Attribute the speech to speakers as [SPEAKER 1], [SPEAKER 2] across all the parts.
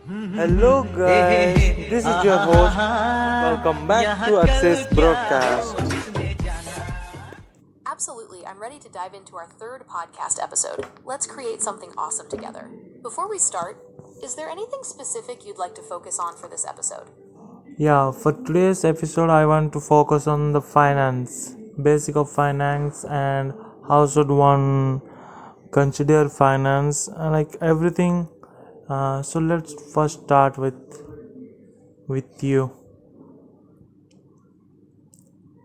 [SPEAKER 1] Hello guys, this is your host. Welcome back to Access Broadcast.
[SPEAKER 2] Absolutely, I'm ready to dive into our third podcast episode. Let's create something awesome together. Before we start, is there anything specific you'd like to focus on for this episode?
[SPEAKER 1] Yeah, for today's episode, I want to focus on the finance, basic of finance, and how should one consider finance, like everything. So let's first start with you.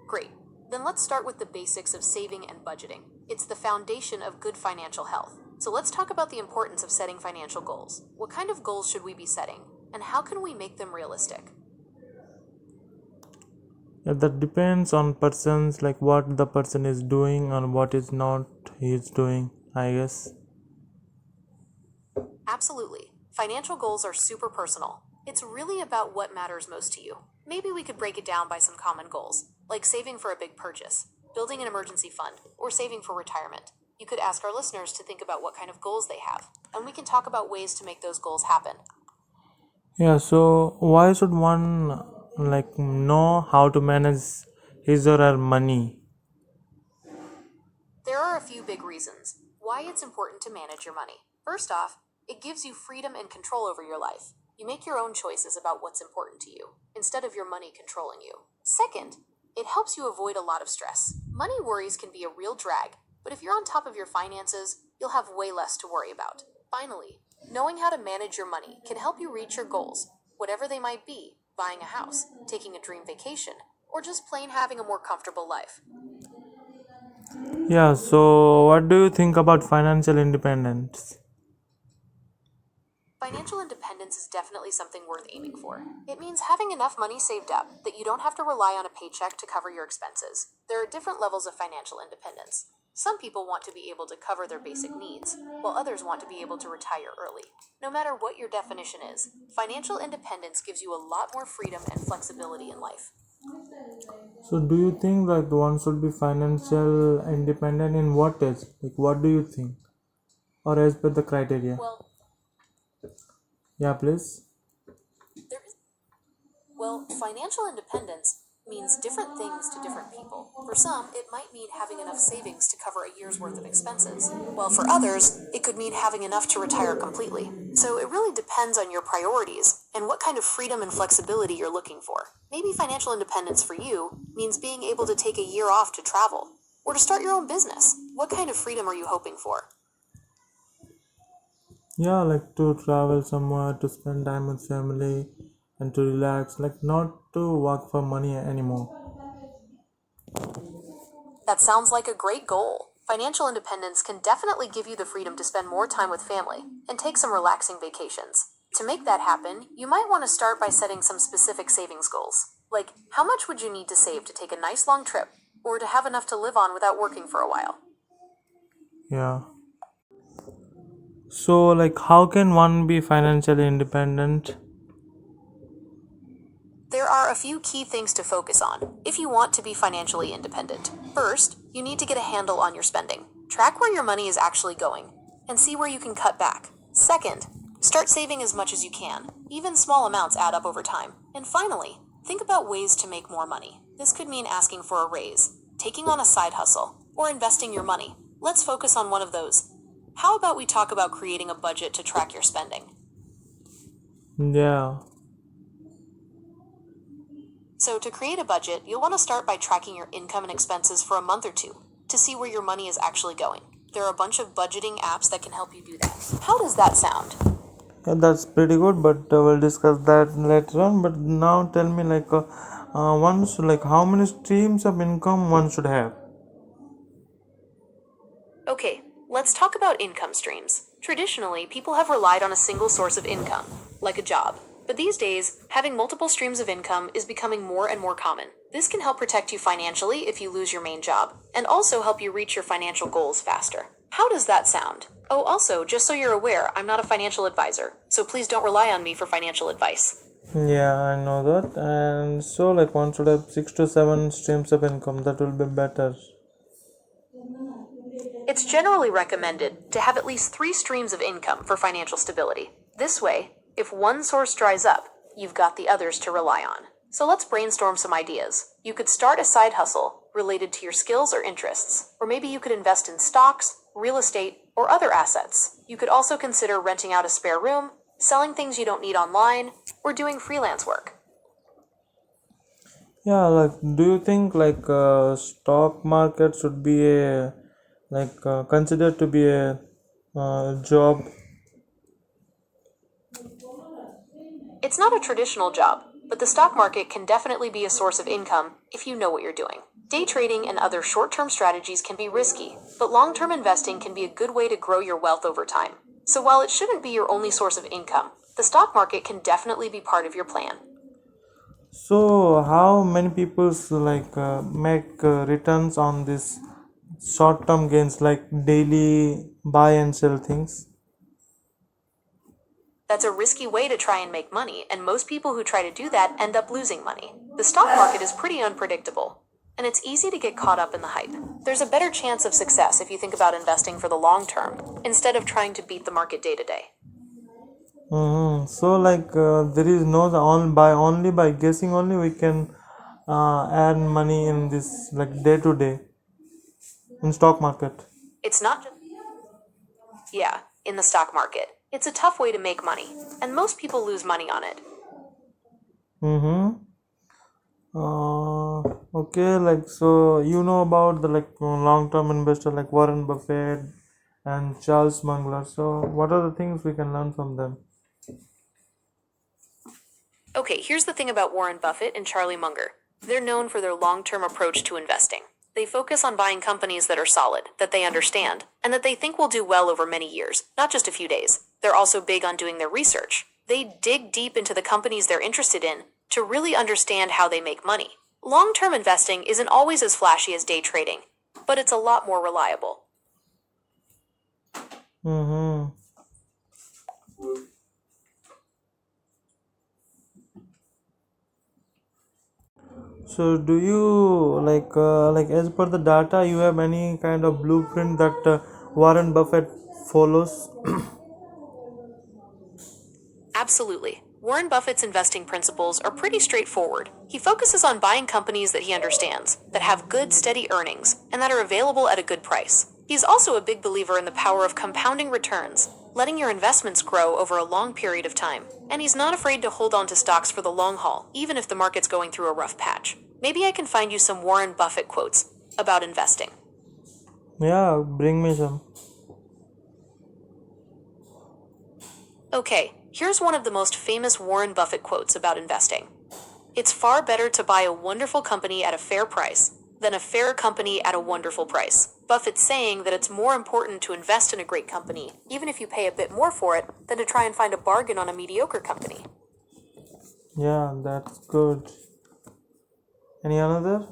[SPEAKER 2] Great. Then let's start with the basics of saving and budgeting. It's the foundation of good financial health. So let's talk about the importance of setting financial goals. What kind of goals should we be setting, and how can we make them realistic?
[SPEAKER 1] Yeah, that depends on persons, like what the person is doing and what is not he is doing, I guess.
[SPEAKER 2] Absolutely. Financial goals are super personal. It's really about what matters most to you. Maybe we could break it down by some common goals, like saving for a big purchase, building an emergency fund, or saving for retirement. You could ask our listeners to think about what kind of goals they have, and we can talk about ways to make those goals happen.
[SPEAKER 1] Yeah, so why should one like know how to manage his or her money?
[SPEAKER 2] There are a few big reasons why it's important to manage your money. First off, it gives you freedom and control over your life. You make your own choices about what's important to you, instead of your money controlling you. Second, it helps you avoid a lot of stress. Money worries can be a real drag, but if you're on top of your finances, you'll have way less to worry about. Finally, knowing how to manage your money can help you reach your goals, whatever they might be: buying a house, taking a dream vacation, or just plain having a more comfortable life.
[SPEAKER 1] Yeah, so what do you think about financial independence?
[SPEAKER 2] Financial independence is definitely something worth aiming for. It means having enough money saved up that you don't have to rely on a paycheck to cover your expenses. There are different levels of financial independence. Some people want to be able to cover their basic needs, while others want to be able to retire early. No matter what your definition is, financial independence gives you a lot more freedom and flexibility in life.
[SPEAKER 1] So do you think like one should be financial independent in what age? Like what do you think? Or as per the criteria?
[SPEAKER 2] Well,
[SPEAKER 1] Yeah, please.
[SPEAKER 2] there is financial independence means different things to different people. For some, it might mean having enough savings to cover a year's worth of expenses, while for others, it could mean having enough to retire completely. So it really depends on your priorities and what kind of freedom and flexibility you're looking for. Maybe financial independence for you means being able to take a year off to travel or to start your own business. What kind of freedom are you hoping for?
[SPEAKER 1] Yeah, like to travel somewhere, to spend time with family, and to relax, like not to work for money anymore.
[SPEAKER 2] That sounds like a great goal. Financial independence can definitely give you the freedom to spend more time with family and take some relaxing vacations. To make that happen, you might want to start by setting some specific savings goals. Like, how much would you need to save to take a nice long trip, or to have enough to live on without working for a while?
[SPEAKER 1] Yeah. So, like, how can one be financially independent?
[SPEAKER 2] There are a few key things to focus on if you want to be financially independent. First, you need to get a handle on your spending. Track where your money is actually going and see where you can cut back. Second, start saving as much as you can. Even small amounts add up over time. And finally, think about ways to make more money. This could mean asking for a raise, taking on a side hustle, or investing your money. Let's focus on one of those. How about we talk about creating a budget to track your spending?
[SPEAKER 1] Yeah.
[SPEAKER 2] So, to create a budget, you'll want to start by tracking your income and expenses for a month or two to see where your money is actually going. There are a bunch of budgeting apps that can help you do that. How does that sound?
[SPEAKER 1] Yeah, that's pretty good, but we'll discuss that later on. But now tell me, like, one should, like, how many streams of income one should have?
[SPEAKER 2] Okay, let's talk about income streams. Traditionally, people have relied on a single source of income, like a job. But these days, having multiple streams of income is becoming more and more common. This can help protect you financially if you lose your main job, and also help you reach your financial goals faster. How does that sound? Oh, also, just so you're aware, I'm not a financial advisor, so please don't rely on me for financial advice.
[SPEAKER 1] Yeah, I know that. And so, like, one should have 6 to 7 streams of income. That will be better.
[SPEAKER 2] It's generally recommended to have at least 3 streams of income for financial stability. This way, If one source dries up, you've got the others to rely on. So let's brainstorm some ideas. You could start a side hustle related to your skills or interests, or maybe you could invest in stocks, real estate, or other assets. You could also consider renting out a spare room, selling things you don't need online, or doing freelance work.
[SPEAKER 1] Yeah, like, do you think like stock market should be a considered to be a job?
[SPEAKER 2] It's not a traditional job, but the stock market can definitely be a source of income if you know what you're doing. Day trading and other short term strategies can be risky, but long term investing can be a good way to grow your wealth over time. So while it shouldn't be your only source of income, the stock market can definitely be part of your plan.
[SPEAKER 1] So how many people make returns on this short term gains, like daily buy and sell things?
[SPEAKER 2] That's a risky way to try and make money, and most people who try to do that end up losing money. The stock market is pretty unpredictable, and it's easy to get caught up in the hype. There's a better chance of success if you think about investing for the long term, instead of trying to beat the market day to day.
[SPEAKER 1] So there is no the only by guessing only we can earn money in this like day to day in stock market.
[SPEAKER 2] It's not just, yeah, in the stock market. It's a tough way to make money, and most people lose money on it.
[SPEAKER 1] Mm-hmm. Okay, like so you know about the long term investor like Warren Buffett and Charles Munger. So what are the things we can learn from them?
[SPEAKER 2] Okay, here's the thing about Warren Buffett and Charlie Munger. They're known for their long term approach to investing. They focus on buying companies that are solid, that they understand, and that they think will do well over many years, not just a few days. They're also big on doing their research. They dig deep into the companies they're interested in to really understand how they make money. Long term investing isn't always as flashy as day trading, but it's a lot more reliable.
[SPEAKER 1] Mm-hmm. So do you as per the data you have any kind of blueprint that Warren Buffett follows?
[SPEAKER 2] Absolutely. Warren Buffett's investing principles are pretty straightforward. He focuses on buying companies that he understands, that have good, steady earnings, and that are available at a good price. He's also a big believer in the power of compounding returns, letting your investments grow over a long period of time. And he's not afraid to hold on to stocks for the long haul, even if the market's going through a rough patch. Maybe I can find you some Warren Buffett quotes about investing.
[SPEAKER 1] Yeah, bring me some.
[SPEAKER 2] Okay, here's one of the most famous Warren Buffett quotes about investing. It's far better to buy a wonderful company at a fair price than a fair company at a wonderful price. Buffett's saying that it's more important to invest in a great company, even if you pay a bit more for it, than to try and find a bargain on a mediocre company.
[SPEAKER 1] Yeah, that's good. Any another?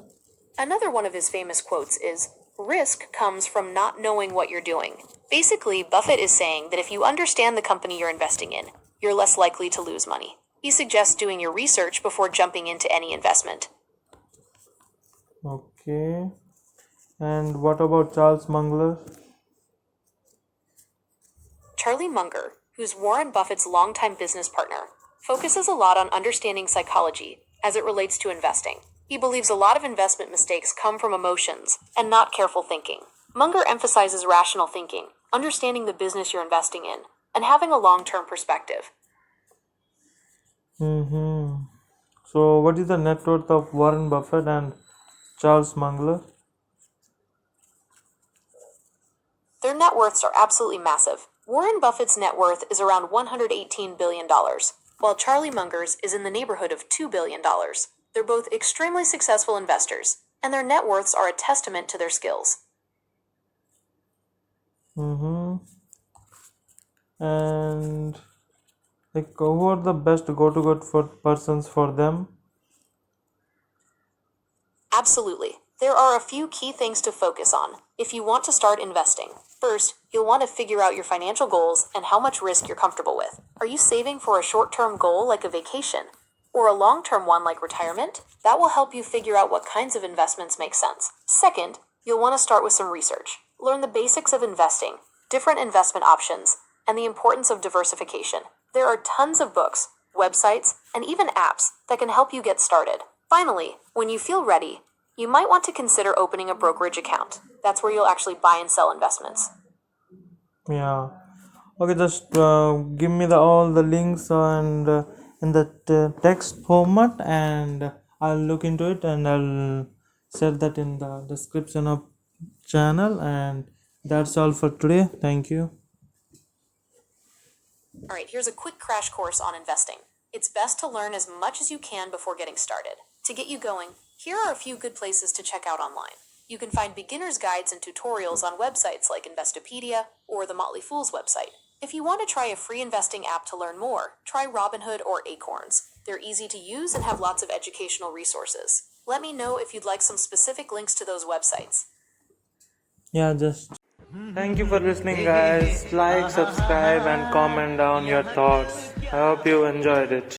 [SPEAKER 2] Another one of his famous quotes is, "Risk comes from not knowing what you're doing." Basically, Buffett is saying that if you understand the company you're investing in, you're less likely to lose money. He suggests doing your research before jumping into any investment.
[SPEAKER 1] Okay. And what about Charles Munger?
[SPEAKER 2] Charlie Munger, who's Warren Buffett's longtime business partner, focuses a lot on understanding psychology as it relates to investing. He believes a lot of investment mistakes come from emotions and not careful thinking. Munger emphasizes rational thinking, understanding the business you're investing in, and having a long-term perspective.
[SPEAKER 1] Mm-hmm. So what is the net worth of Warren Buffett and Charles Munger?
[SPEAKER 2] Their net worths are absolutely massive. Warren Buffett's net worth is around $118 billion, while Charlie Munger's is in the neighborhood of $2 billion. They're both extremely successful investors, and their net worths are a testament to their skills.
[SPEAKER 1] Mm-hmm. And who are the best go-to for persons for them?
[SPEAKER 2] Absolutely. There are a few key things to focus on if you want to start investing. First, you'll want to figure out your financial goals and how much risk you're comfortable with. Are you saving for a short-term goal like a vacation? Or a long-term one like retirement? That will help you figure out what kinds of investments make sense. Second, you'll want to start with some research. Learn the basics of investing, different investment options, and the importance of diversification. There are tons of books, websites, and even apps that can help you get started. Finally, when you feel ready, you might want to consider opening a brokerage account. That's where you'll actually buy and sell investments.
[SPEAKER 1] Yeah. Okay, just give me all the links and in that text format, and I'll look into it and I'll set that in the description of channel. And that's all for today. Thank you.
[SPEAKER 2] All right, here's a quick crash course on investing. It's best to learn as much as you can before getting started. To get you going, here are a few good places to check out online. You can find beginner's guides and tutorials on websites like Investopedia or the Motley Fool's website. If you want to try a free investing app to learn more, try Robinhood or Acorns. They're easy to use and have lots of educational resources. Let me know if you'd like some specific links to those websites.
[SPEAKER 1] Yeah, just thank you for listening, guys. Like, subscribe, and comment down your thoughts. I hope you enjoyed it.